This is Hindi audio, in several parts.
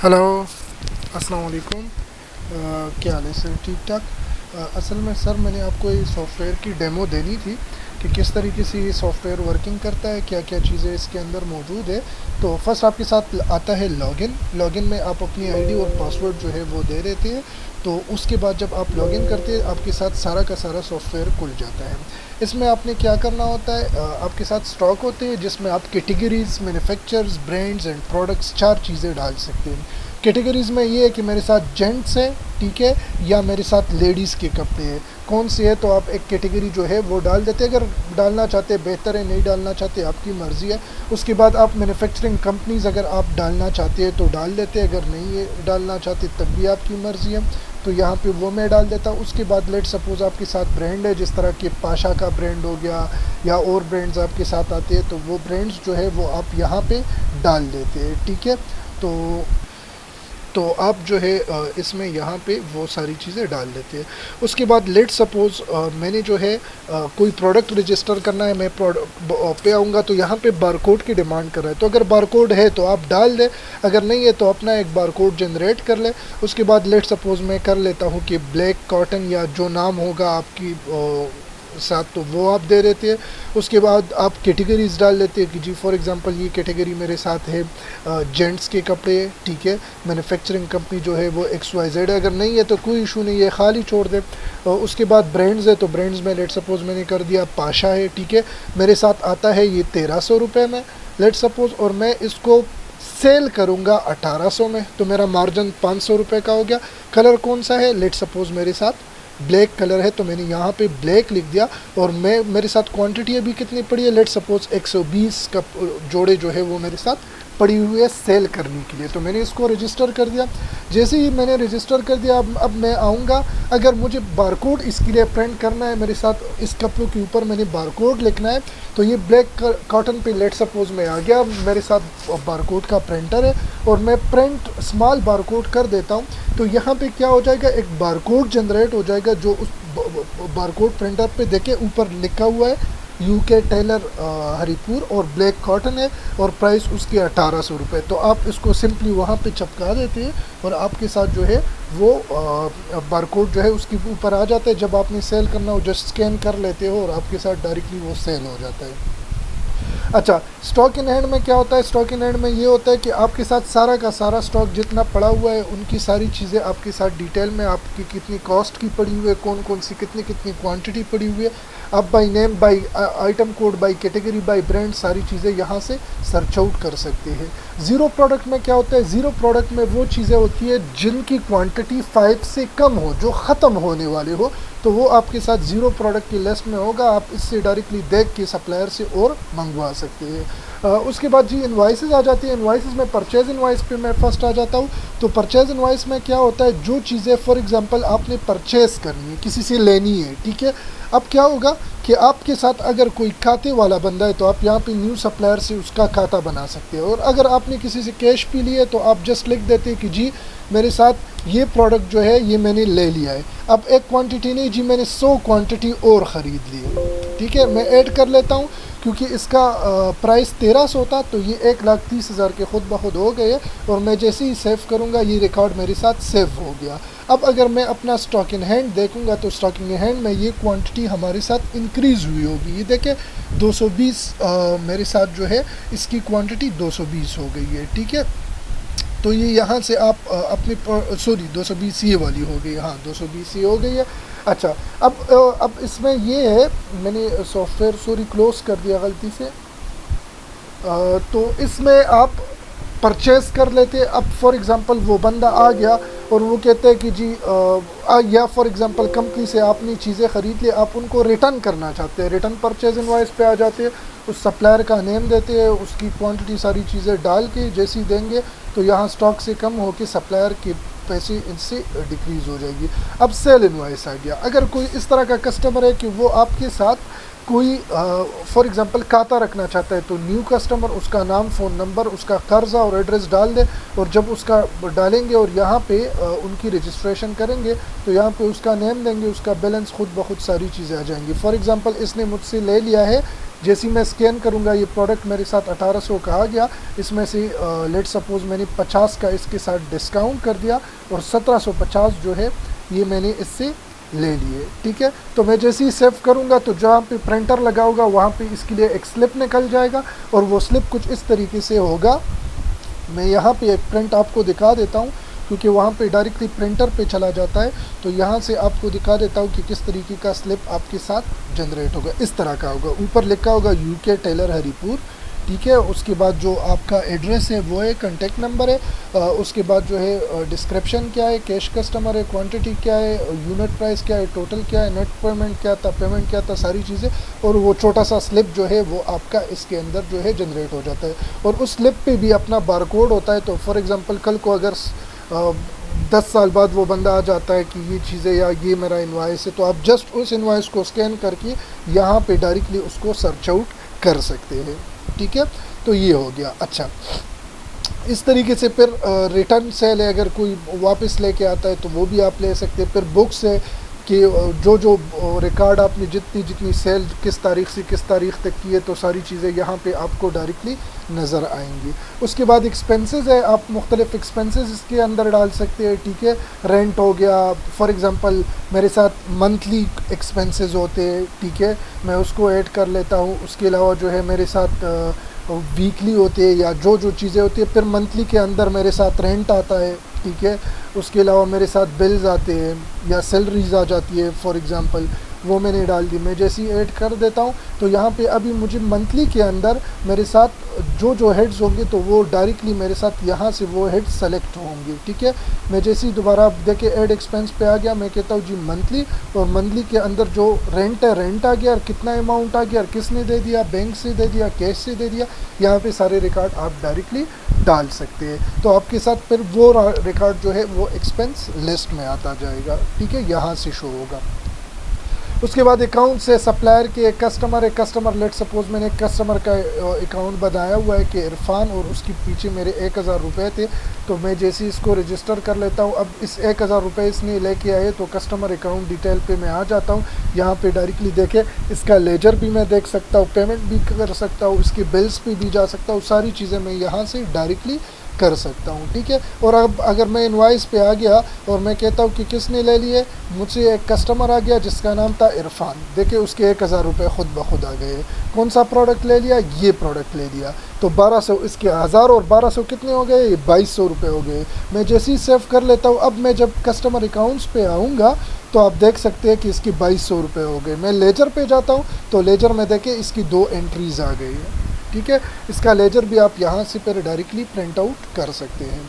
हेलो, अस्सलाम वालेकुम। क्या हाल है सर? ठीक ठाक। असल में सर मैंने आपको ये सॉफ़्टवेयर की डेमो देनी थी कि किस तरीके से ये सॉफ़्टवेयर वर्किंग करता है, क्या क्या चीज़ें इसके अंदर मौजूद है। तो फर्स्ट आपके साथ आता है लॉगिन। लॉगिन में आप अपनी आईडी और पासवर्ड जो है वो दे देते हैं। तो उसके बाद जब आप लॉगिन करते हैं आपके साथ सारा का सारा सॉफ़्टवेयर खुल जाता है। इसमें आपने क्या करना होता है, आपके साथ स्टॉक होते हैं जिसमें आप categories, manufacturers, brands and products चार चीज़ें डाल सकते हैं। कैटेगरीज़ में ये है कि मेरे साथ जेंट्स है, ठीक है, या मेरे साथ लेडीज़ के कपड़े हैं, कौन सी है, तो आप एक कैटेगरी जो है वो डाल देते हैं। अगर डालना चाहते हैं बेहतर है, नहीं डालना चाहते आपकी मर्ज़ी है। उसके बाद आप मैन्युफैक्चरिंग कंपनीज़ अगर आप डालना चाहते हैं तो डाल देते हैं, अगर नहीं है डालना चाहते तब भी आपकी मर्ज़ी है। तो यहाँ पे वो मैं डाल देता हूँ। उसके बाद लेट सपोज़ आपके साथ ब्रांड है, जिस तरह के पाशा का ब्रांड हो गया या और ब्रांड्स आपके साथ आते हैं, तो वो ब्रांड्स जो है वो आप यहाँ पे डाल देते हैं, ठीक है। तो तो आप जो है इसमें यहाँ पे वो सारी चीज़ें डाल देते हैं। उसके बाद लेट सपोज़ मैंने जो है कोई प्रोडक्ट रजिस्टर करना है, मैं पे आऊँगा तो यहाँ पे बारकोड की डिमांड कर रहा है, तो अगर बारकोड है तो आप डाल दें, अगर नहीं है तो अपना एक बारकोड जनरेट कर ले। उसके बाद लेट सपोज़ मैं कर लेता हूँ कि ब्लैक कॉटन या जो नाम होगा आपकी साथ, तो वो आप दे देते हैं। उसके बाद आप कैटेगरीज डाल देते हैं कि जी फॉर एग्जांपल ये कैटेगरी मेरे साथ है जेंट्स के कपड़े, ठीक है, मैन्युफैक्चरिंग कंपनी जो है वो XYZ है, अगर नहीं है तो कोई इशू नहीं है, खाली छोड़ दे। उसके बाद ब्रांड्स है, तो ब्रांड्स में लेट सपोज़ मैंने कर दिया पाशा है, ठीक है, मेरे साथ आता है ये 1300 रुपये में लेट सपोज़, और मैं इसको सेल करूँगा 1800 में, तो मेरा मार्जिन 500 रुपये का हो गया। कलर कौन सा है, लेट सपोज़ मेरे साथ ब्लैक कलर है, तो मैंने यहाँ पे ब्लैक लिख दिया। और मैं मेरे साथ क्वांटिटी अभी कितनी पड़ी है, लेट सपोज़ 120 का जोड़े जो है वो मेरे साथ पड़ी हुई है सेल करने के लिए, तो मैंने इसको रजिस्टर कर दिया। जैसे ही मैंने रजिस्टर कर दिया, अब मैं आऊँगा, अगर मुझे बारकोड इसके लिए प्रिंट करना है, मेरे साथ इस कपड़ों के ऊपर मैंने बारकोड लिखना है, तो ये ब्लैक कॉटन पे लेट सपोज़ में आ गया, मेरे साथ बारकोड का प्रिंटर है और मैं प्रिंट स्मॉल बारकोड कर देता हूँ। तो यहाँ पे क्या हो जाएगा, एक बारकोड जनरेट हो जाएगा जो उस बारकोड प्रिंटर पे देखे ऊपर लिखा हुआ है UK टेलर हरिपुर और ब्लैक कॉटन है और प्राइस उसकी 1800 रुपये। तो आप इसको सिंपली वहाँ पे चिपका देते हैं और आपके साथ जो है वो बारकोड जो है उसके ऊपर आ जाता है। जब आपने सेल करना हो जस्ट स्कैन कर लेते हो और आपके साथ डायरेक्टली वो सेल हो जाता है। अच्छा, स्टॉक इन हैंड में क्या होता है, स्टॉक इन हैंड में ये होता है कि आपके साथ सारा का सारा स्टॉक जितना पड़ा हुआ है उनकी सारी चीज़ें आपके साथ डिटेल में, आपकी कितनी कॉस्ट की पड़ी हुई है, कौन कौन सी कितनी कितनी क्वांटिटी पड़ी हुई है, आप by name, by item code, by category, by brand सारी चीज़ें यहाँ से सर्च आउट कर सकते हैं। ज़ीरो प्रोडक्ट में क्या होता है, ज़ीरो प्रोडक्ट में वो चीज़ें होती है जिनकी क्वांटिटी 5 से कम हो, जो ख़त्म होने वाले हो, तो वो आपके साथ ज़ीरो प्रोडक्ट की लिस्ट में होगा। आप इससे डायरेक्टली देख के सप्लायर से और मंगवा सकते हैं। उसके बाद जी इनवाइसेस आ जाती है। इनवाइसेस में परचेज़ इनवाइस पे मैं फर्स्ट आ जाता हूँ। तो परचेज़ इनवाइस में क्या होता है, जो चीज़ें फॉर एग्जांपल आपने परचेज़ करनी है, किसी से लेनी है, ठीक है, अब क्या होगा कि आपके साथ अगर कोई खाते वाला बंदा है तो आप यहाँ पे न्यू सप्लायर से उसका खाता बना सकते हैं। और अगर आपने किसी से कैश भी लिया है तो आप जस्ट लिख देते हैं कि जी मेरे साथ ये प्रोडक्ट जो है ये मैंने ले लिया है। अब एक क्वांटिटी नहीं जी, मैंने 100 क्वांटिटी और ख़रीद ली है, ठीक है, मैं ऐड कर लेता हूँ क्योंकि इसका प्राइस 1300 था, तो ये 1,30,000 के खुद ब खुद हो गए और मैं जैसे ही सेव करूँगा ये रिकॉर्ड मेरे साथ सेव हो गया। अब अगर मैं अपना स्टॉक इन हैंड देखूँगा तो स्टॉक इन हैंड में ये क्वांटिटी हमारे साथ इंक्रीज़ हुई होगी। ये देखें 220 मेरे साथ जो है इसकी क्वांटिटी 220 हो गई है, ठीक है। तो ये यहाँ से आप अपने सॉरी 220 ये वाली हो गई, हाँ 220 ये हो गई है। अच्छा, अब इसमें ये है, मैंने सॉफ्टवेयर सॉरी क्लोज़ कर दिया गलती से। तो इसमें आप परचेज़ कर लेते हैं। अब फॉर एग्ज़ाम्पल वो बंदा आ गया और वो कहते हैं कि जी या फॉर एग्ज़ाम्पल कंपनी से आपने चीज़ें ख़रीद ली, आप उनको रिटर्न करना चाहते हैं, रिटर्न परचेज़ इनवॉइस पे आ जाते हैं, उस सप्लायर का नेम देते हैं, उसकी क्वांटिटी सारी चीज़ें डाल के जैसे ही देंगे तो यहाँ स्टॉक से कम हो के सप्लायर के पैसे इनसे डिक्रीज़ हो जाएगी। अब सेल इनवॉइस आ गया। अगर कोई इस तरह का कस्टमर है कि वो आपके साथ कोई फॉर एग्ज़ाम्पल खाता रखना चाहता है तो न्यू कस्टमर उसका नाम, फ़ोन नंबर, उसका कर्ज़ा और एड्रेस डाल दे, और जब उसका डालेंगे और यहाँ पे उनकी रजिस्ट्रेशन करेंगे तो यहाँ पे उसका नेम देंगे, उसका बैलेंस खुद ब खुद सारी चीज़ें आ जाएंगी। फॉर एग्ज़ाम्पल इसने मुझसे ले लिया है, जैसे मैं स्कैन करूँगा ये प्रोडक्ट मेरे साथ 1800 का आ गया, इसमें से लेट सपोज़ मैंने 50 का इसके साथ डिस्काउंट कर दिया और 1750 जो है ये मैंने इससे ले लिए। ठीक है, तो मैं जैसे ही सेव करूँगा तो जहाँ पे प्रिंटर लगा होगा वहाँ पे इसके लिए एक स्लिप निकल जाएगा, और वो स्लिप कुछ इस तरीके से होगा। मैं यहाँ पे एक प्रिंट आपको दिखा देता हूँ क्योंकि वहाँ पे डायरेक्टली प्रिंटर पे चला जाता है, तो यहाँ से आपको दिखा देता हूँ कि किस तरीके का स्लिप आपके साथ जनरेट होगा। इस तरह का होगा, ऊपर लिखा होगा यूके टेलर हरिपुर। ठीक है, उसके बाद जो आपका एड्रेस है वो है, कॉन्टेक्ट नंबर है, उसके बाद जो है डिस्क्रिप्शन क्या है, कैश कस्टमर है, क्वांटिटी क्या है, यूनिट प्राइस क्या है, टोटल क्या है, नेट पेमेंट क्या था, पेमेंट क्या था, सारी चीज़ें, और वो छोटा सा स्लिप जो है वो आपका इसके अंदर जो है जनरेट हो जाता है। और उस स्लिप पे भी अपना बारकोड होता है। तो फॉर एग्ज़ाम्पल कल को अगर 10 साल बाद वो बंदा आ जाता है कि ये चीज़ें या ये मेरा इनवाइस है, तो आप जस्ट उस इनवाइस को स्कैन करके यहाँ पे डायरेक्टली उसको सर्च आउट कर सकते हैं। ठीक है, तो ये हो गया। अच्छा, इस तरीके से फिर रिटर्न सेल है, अगर कोई वापस लेके आता है तो वो भी आप ले सकते हैं। फिर बुक्स है कि जो जो रिकॉर्ड आपने जितनी जितनी सेल किस तारीख से किस तारीख तक की है, तो सारी चीज़ें यहाँ पे आपको डायरेक्टली नज़र आएंगी। उसके बाद एक्सपेंसेस है, आप मुख्तलिफ एक्सपेंसेस इसके अंदर डाल सकते हैं। ठीक है, रेंट हो गया, फॉर एग्ज़ाम्पल मेरे साथ मंथली एक्सपेंसेस होते हैं, ठीक है, मैं उसको ऐड कर लेता हूँ। उसके अलावा जो है मेरे साथ वीकली होते हैं या जो जो चीज़ें होती है, फिर मंथली के अंदर मेरे साथ रेंट आता है। ठीक है, उसके अलावा मेरे साथ बिल्स आते हैं या सैलरीज आ जाती है, फॉर एग्ज़ाम्पल वो मैंने डाल दी। मैं जैसे ही ऐड कर देता हूँ तो यहाँ पे अभी मुझे मंथली के अंदर मेरे साथ जो जो हेड्स होंगे तो वो डायरेक्टली मेरे साथ यहाँ से वो हेड सेलेक्ट होंगे। ठीक है, मैं जैसे ही दोबारा देखे ऐड एक्सपेंस पे आ गया, मैं कहता हूँ जी मंथली, और मंथली के अंदर जो रेंट है, रेंट आ गया, और कितना अमाउंट आ गया, और किसने दे दिया, बैंक से दे दिया, कैश से दे दिया, यहाँ पे सारे रिकॉर्ड आप डायरेक्टली डाल सकते हैं। तो आपके साथ फिर वो रिकॉर्ड जो है वो एक्सपेंस लिस्ट में आता जाएगा। ठीक है, यहाँ से शो होगा। उसके बाद अकाउंट से सप्लायर के एक कस्टमर है, कस्टमर लेट सपोज मैंने एक कस्टमर का अकाउंट बनाया हुआ है कि इरफान, और उसके पीछे मेरे 1000 रुपये थे, तो मैं जैसे इसको रजिस्टर कर लेता हूँ। अब इस 1000 रुपये इसने लेके आए तो कस्टमर अकाउंट डिटेल पे मैं आ जाता हूँ। यहाँ पे डायरेक्टली देखे इसका लेजर भी मैं देख सकता हूँ, पेमेंट भी कर सकता हूँ, इसके बिल्स पे भी जा सकता हूँ, सारी चीज़ें मैं यहाँ से डायरेक्टली कर सकता हूँ। ठीक है, और अब अगर मैं इनवाइस पे आ गया और मैं कहता हूँ कि किसने ले लिए, मुझसे एक कस्टमर आ गया जिसका नाम था इरफान, देखिए उसके 1000 रुपये खुद ब खुद आ गए। कौन सा प्रोडक्ट ले लिया, ये प्रोडक्ट ले लिया, तो 1200, इसके 1000 और 1200 कितने हो गए, 2200 रुपये हो गए। मैं जैसे ही सेव कर लेता हूँ, अब मैं जब कस्टमर अकाउंट्स पे आऊँगा तो आप देख सकते हैं कि इसके 2200 रुपये हो गए। मैं लेजर पे जाता हूँ तो लेजर में देखें इसकी 2 एंट्रीज़ आ गई है। ठीक है, इसका लेजर भी आप यहाँ से फिर डायरेक्टली प्रिंट आउट कर सकते हैं।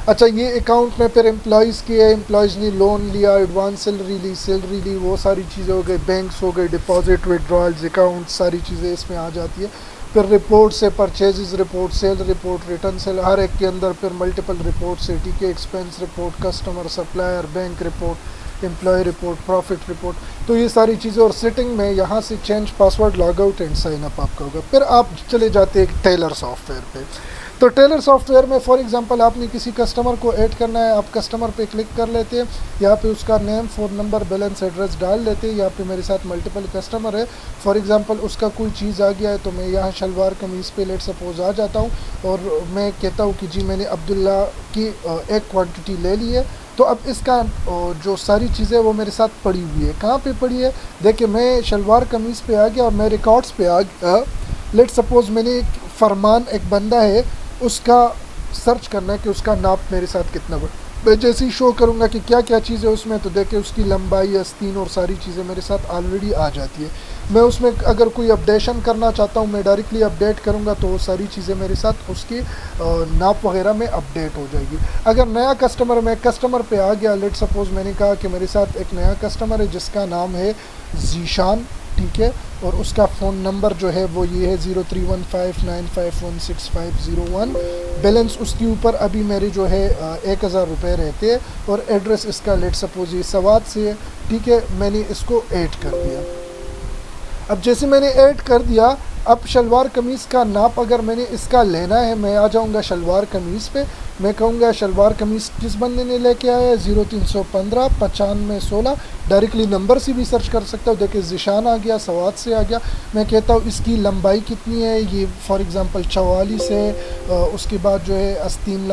अच्छा, ये अकाउंट में फिर एम्प्लॉयज़ के, एम्प्लॉयज़ ने लोन लिया, एडवांस सैलरी ली, वो सारी चीज़ें हो गई, बैंक्स हो गए, डिपॉजिट, विड्रॉल्स, अकाउंट, सारी चीज़ें इसमें आ जाती है। फिर रिपोर्ट से purchases report, sale report, return sale, हर एक के अंदर फिर मल्टीपल रिपोर्ट से। ठीक है, expense report, customer, supplier, bank report, employ report, profit report, तो ये सारी चीज़ें। और सेटिंग में यहाँ से change password, log out and sign up आपका होगा। फिर आप चले जाते हैं टेलर सॉफ्टवेयर पे। तो टेलर सॉफ्टवेयर में फॉर एग्जांपल आपने किसी कस्टमर को ऐड करना है, आप कस्टमर पे क्लिक कर लेते हैं, यहाँ पे उसका name, phone number, balance, address डाल लेते हैं। यहाँ पे मेरे साथ मल्टीपल कस्टमर है, फॉर एग्जांपल उसका कोई चीज़ आ गया है तो मैं यहाँ शलवार कमीज़ पे लेट सपोज आ जाता हूँ और मैं कहता हूँ कि जी मैंने अब्दुल्ला की एक क्वान्टिटी ले ली है। तो अब इसका जो सारी चीज़ें वो मेरे साथ पड़ी हुई है, कहाँ पे पड़ी है, देखिए मैं शलवार कमीज़ पे आ गया और मैं रिकॉर्ड्स पे आ गया। लेट सपोज मैंने एक फरमान, एक बंदा है, उसका सर्च करना है कि उसका नाप मेरे साथ कितना बड़ा। मैं जैसे ही शो करूँगा कि क्या क्या चीज़ें उसमें, तो देखिए उसकी लंबाई, आस्तीन और सारी चीज़ें मेरे साथ ऑलरेडी आ जाती है। मैं उसमें अगर कोई अपडेशन करना चाहता हूँ, मैं डायरेक्टली अपडेट करूँगा तो वो सारी चीज़ें मेरे साथ उसकी नाप वगैरह में अपडेट हो जाएगी। अगर नया कस्टमर, मैं कस्टमर पे आ गया, लेट सपोज़ मैंने कहा कि मेरे साथ एक नया कस्टमर है जिसका नाम है जीशान, ठीक है, और उसका फ़ोन नंबर जो है वो ये है 0315951650 बैलेंस उसके ऊपर अभी मेरे जो है 1000 रुपये रहते हैं और एड्रेस इसका लेट सपोज ये सवात से है। ठीक है, मैंने इसको ऐड कर दिया। अब जैसे मैंने ऐड कर दिया, अब शलवार कमीज़ का नाप अगर मैंने इसका लेना है, मैं आ जाऊंगा शलवार कमीज़ पे। मैं कहूँगा शलवार कमीज़ किस बंदे ने लेके आया है, 0315 9516। डायरेक्टली नंबर से भी सर्च कर सकता हूँ। देखिए ज़िशान आ गया, सवाद से आ गया। मैं कहता हूँ इसकी लंबाई कितनी है, ये फॉर एग्ज़ाम्पल 44 है, उसके बाद जो है आस्तीन